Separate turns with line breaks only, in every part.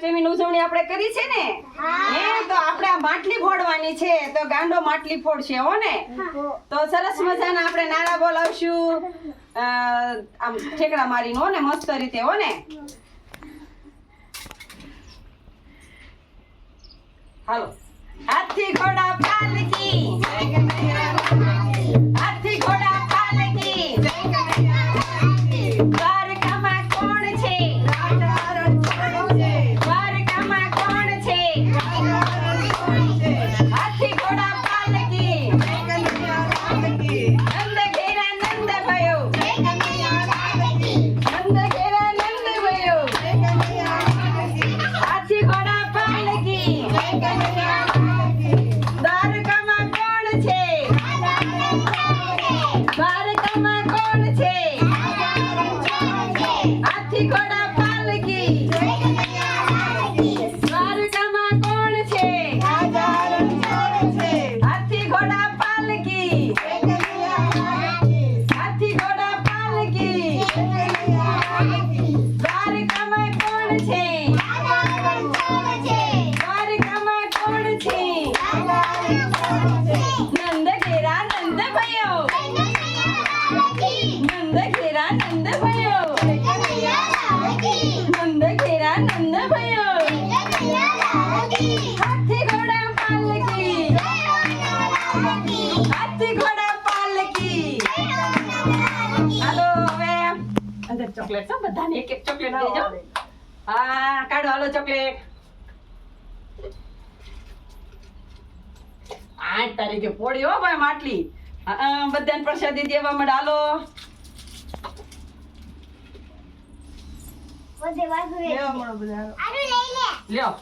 જન્માષ્ટમીની ઉજવણી આપણે કરી છે ને હે તો આપણે આ માટલી ફોડવાની છે તો ગાંડો માટલી ફોડશે હો ને તો સરસ મજાના આપણે નારા બોલાવશું આમ ઠેકડા મારીને હો ને મસ્ત રીતે હો ને હાલો હાથી ઘોડા પાલકી હાથી ઘોડા પાલકી દ્વારકામાં કોણ છે દ્વારકામાં કોણ છે હાથી ઘોડા પાલકી નંદ ઘેરા નંદ ભયો નંદ ઘેરા નંદ ભયો હાથી ઘોડા પાલકી દ્વારકામાં કોણ છે દ્વારકામાં કોણ છે હાથી ઘોડા પાલકી દ્વારકામાં કોણ છે હાથી ઘોડા પાલકી હાથી ઘોડા પાલકી દ્વારકામાં કોણ છે દ્વારકામાં કોણ છે નંદ ઘેરા નંદ ભયો નંદ ઘેરા નંદ ભયો નંદ ઘેરા નંદ ભયો હાથી ઘોડા પાલકી હાથી ઘોડા પાલકી હાલો હવે અંદર ચોકલેટ છે બધાને એક એક ચોકલેટ દેજો હા કાઢો હાલો ચોકલેટ 8 તારીખે પોડી હો ભાઈ માટલી બધાને પ્રસાદી દેવા મળે હાલો લ્યો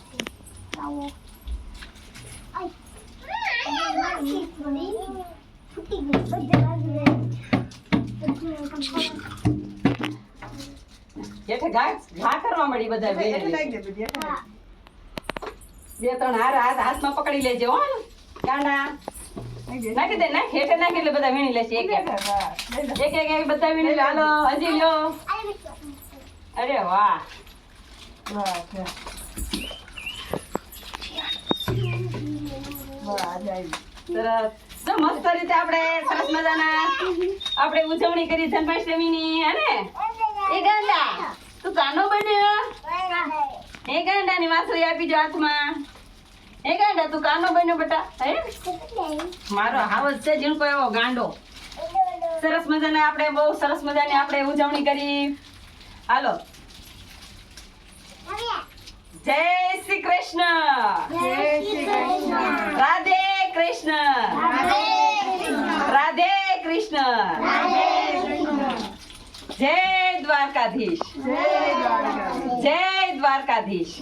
જેઠે ઘા કરવા મળી બધા બે ત્રણ હાથમાં પકડી લેજે હો ગાંડા નાખી દે નાખ હેઠે નાખી એટલે બધા વીણી લેશે એક એક બધા વીણી લે હાલો હજી લ્યો અરે વાહ સરસ તો મસ્ત રીતે આપણે સરસ મજાના આપણે ઉજવણી કરી જન્માષ્ટમીની હે એ ગાંડા તું કાનો બન્યો એ ગાંડાની વાસળી આપી જો હાથમાં એ ગાંડા તું કાનો બન્યો બેટા હે મારો હાવજ છે જીણકો એવો ગાંડો સરસ મજાના આપણે બહુ સરસ મજાની આપણે ઉજવણી કરી હાલો જય શ્રી કૃષ્ણ રાધે કૃષ્ણ રાધે કૃષ્ણ જય દ્વારકાધીશ જય દ્વારકાધીશ